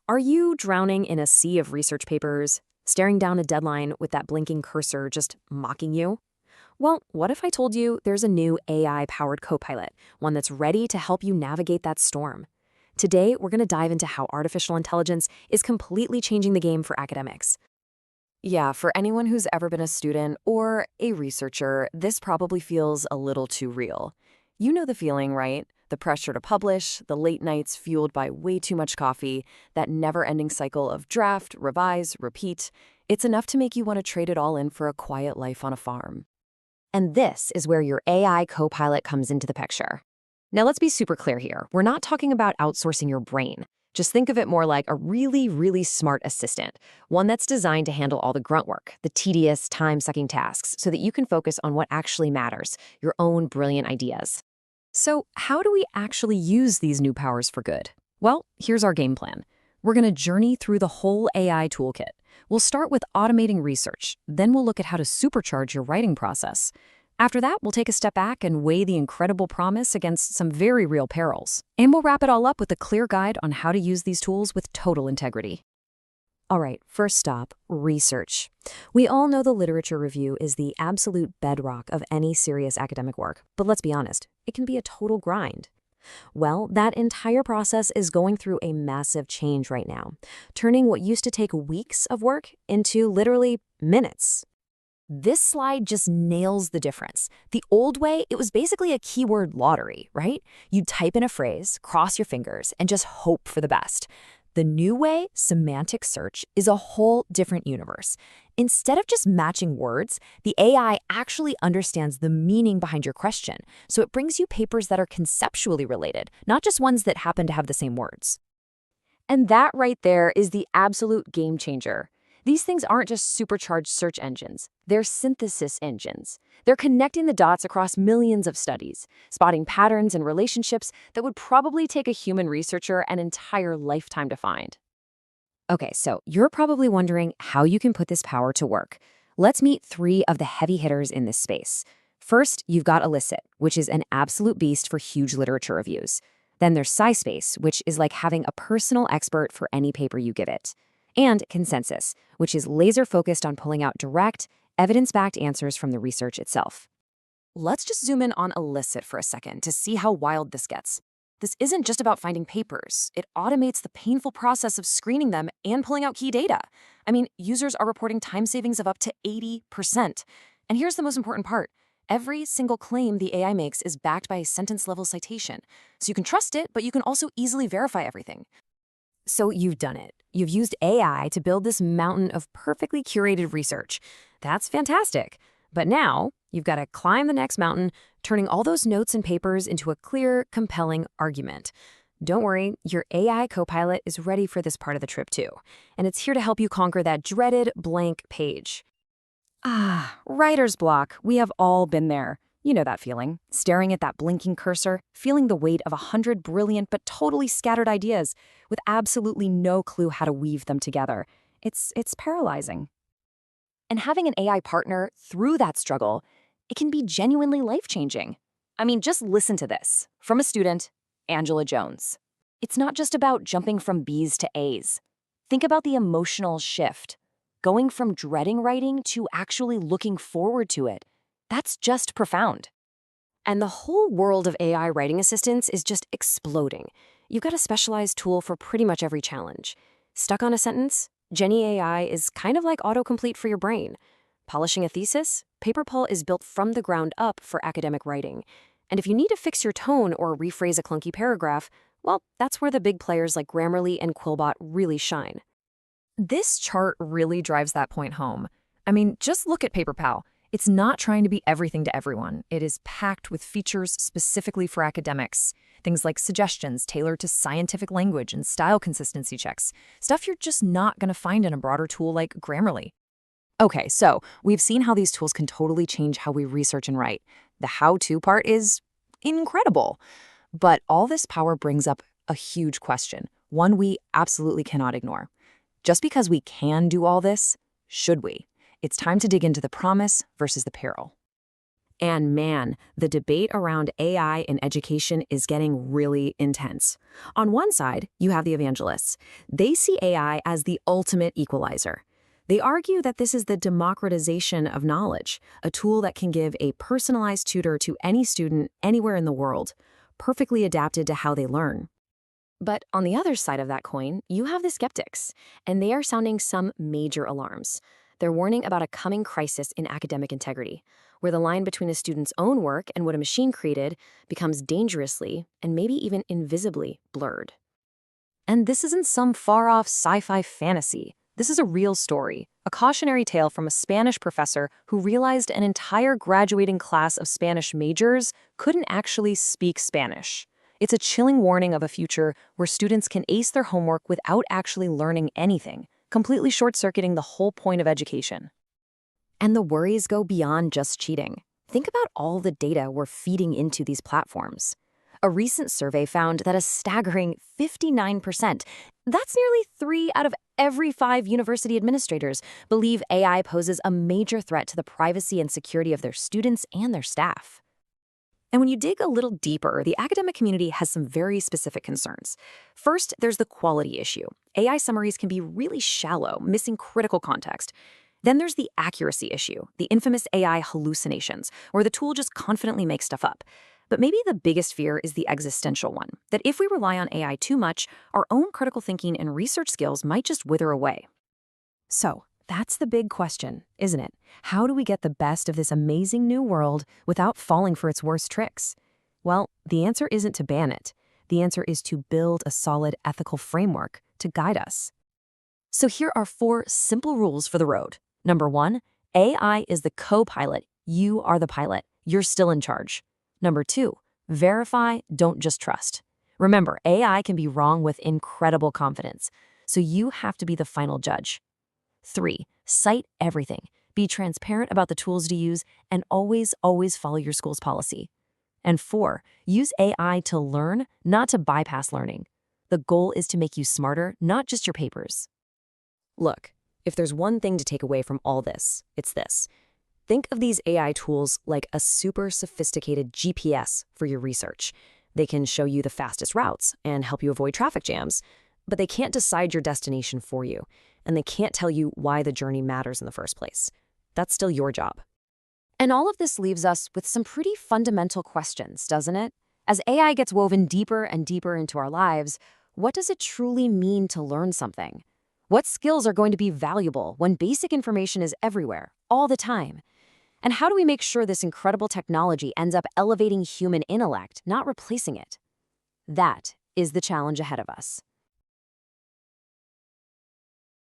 Are you drowning in a sea of research papers, staring down a deadline with that blinking cursor just mocking you? Well, what if I told you there's a new AI-powered copilot, one that's ready to help you navigate that storm? Today, we're going to dive into how artificial intelligence is completely changing the game for academics. Yeah, for anyone who's ever been a student or a researcher, this probably feels a little too real. You know the feeling, right? The pressure to publish, the late nights fueled by way too much coffee, that never-ending cycle of draft, revise, repeat. It's enough to make you want to trade it all in for a quiet life on a farm. And this is where your AI copilot comes into the picture. Now, let's be super clear here. We're not talking about outsourcing your brain. Just think of it more like a really, really smart assistant, one that's designed to handle all the grunt work, the tedious, time-sucking tasks, so that you can focus on what actually matters, your own brilliant ideas. So, how do we actually use these new powers for good? Well, here's our game plan. We're going to journey through the whole AI toolkit. We'll start with automating research, then we'll look at how to supercharge your writing process. After that, we'll take a step back and weigh the incredible promise against some very real perils. And we'll wrap it all up with a clear guide on how to use these tools with total integrity. All right, first stop, research. We all know the literature review is the absolute bedrock of any serious academic work, but let's be honest, it can be a total grind. Well, that entire process is going through a massive change right now, turning what used to take weeks of work into literally minutes. This slide just nails the difference. The old way, it was basically a keyword lottery, right? You'd type in a phrase, cross your fingers, and just hope for the best. The new way, semantic search, is a whole different universe. Instead of just matching words, the AI actually understands the meaning behind your question, so it brings you papers that are conceptually related, not just ones that happen to have the same words. And that right there is the absolute game changer. These things aren't just supercharged search engines, they're synthesis engines. They're connecting the dots across millions of studies, spotting patterns and relationships that would probably take a human researcher an entire lifetime to find. Okay, so you're probably wondering how you can put this power to work. Let's meet three of the heavy hitters in this space. First, you've got Elicit, which is an absolute beast for huge literature reviews. Then there's SciSpace, which is like having a personal expert for any paper you give it. And Consensus, which is laser-focused on pulling out direct, evidence-backed answers from the research itself. Let's just zoom in on Elicit for a second to see how wild this gets. This isn't just about finding papers. It automates the painful process of screening them and pulling out key data. I mean, users are reporting time savings of up to 80%. And here's the most important part. Every single claim the AI makes is backed by a sentence-level citation. So you can trust it, but you can also easily verify everything. So you've done it. You've used AI to build this mountain of perfectly curated research. That's fantastic. But now you've got to climb the next mountain, turning all those notes and papers into a clear, compelling argument. Don't worry, your AI copilot is ready for this part of the trip too. And it's here to help you conquer that dreaded blank page. Writer's block. We have all been there. You know that feeling, staring at that blinking cursor, feeling the weight of 100 brilliant but totally scattered ideas with absolutely no clue how to weave them together. It's paralyzing. And having an AI partner through that struggle, it can be genuinely life-changing. I mean, just listen to this. From a student, Angela Jones. It's not just about jumping from B's to A's. Think about the emotional shift. Going from dreading writing to actually looking forward to it. That's just profound. And the whole world of AI writing assistants is just exploding. You've got a specialized tool for pretty much every challenge. Stuck on a sentence? Jenny AI is kind of like autocomplete for your brain. Polishing a thesis? PaperPull is built from the ground up for academic writing. And if you need to fix your tone or rephrase a clunky paragraph, well, that's where the big players like Grammarly and Quillbot really shine. This chart really drives that point home. I mean, just look at PaperPal. It's not trying to be everything to everyone. It is packed with features specifically for academics. Things like suggestions tailored to scientific language and style consistency checks. Stuff you're just not going to find in a broader tool like Grammarly. Okay, so we've seen how these tools can totally change how we research and write. The how-to part is incredible. But all this power brings up a huge question, one we absolutely cannot ignore. Just because we can do all this, should we? It's time to dig into the promise versus the peril. And man, the debate around AI in education is getting really intense. On one side, you have the evangelists. They see AI as the ultimate equalizer. They argue that this is the democratization of knowledge, a tool that can give a personalized tutor to any student anywhere in the world, perfectly adapted to how they learn. But on the other side of that coin, you have the skeptics, and they are sounding some major alarms. They're warning about a coming crisis in academic integrity, where the line between a student's own work and what a machine created becomes dangerously and maybe even invisibly blurred. And this isn't some far-off sci-fi fantasy. This is a real story, a cautionary tale from a Spanish professor who realized an entire graduating class of Spanish majors couldn't actually speak Spanish. It's a chilling warning of a future where students can ace their homework without actually learning anything, completely short-circuiting the whole point of education. And the worries go beyond just cheating. Think about all the data we're feeding into these platforms. A recent survey found that a staggering 59%, that's nearly 3 out of every 5 university administrators, believe AI poses a major threat to the privacy and security of their students and their staff. And when you dig a little deeper, the academic community has some very specific concerns. First, there's the quality issue. AI summaries can be really shallow, missing critical context. Then there's the accuracy issue, the infamous AI hallucinations, where the tool just confidently makes stuff up. But maybe the biggest fear is the existential one, that if we rely on AI too much, our own critical thinking and research skills might just wither away. So, that's the big question, isn't it? How do we get the best of this amazing new world without falling for its worst tricks? Well, the answer isn't to ban it. The answer is to build a solid ethical framework to guide us. So here are 4 simple rules for the road. Number 1, AI is the co-pilot. You are the pilot. You're still in charge. Number 2, verify, don't just trust. Remember, AI can be wrong with incredible confidence, so you have to be the final judge. 3, cite everything. Be transparent about the tools to use and always follow your school's policy. And 4, use AI to learn, not to bypass learning. The goal is to make you smarter, not just your papers. Look, if there's one thing to take away from all this, it's this. Think of these AI tools like a super sophisticated GPS for your research. They can show you the fastest routes and help you avoid traffic jams, but they can't decide your destination for you, and they can't tell you why the journey matters in the first place. That's still your job. And all of this leaves us with some pretty fundamental questions, doesn't it? As AI gets woven deeper and deeper into our lives, what does it truly mean to learn something? What skills are going to be valuable when basic information is everywhere, all the time? And how do we make sure this incredible technology ends up elevating human intellect, not replacing it? That is the challenge ahead of us.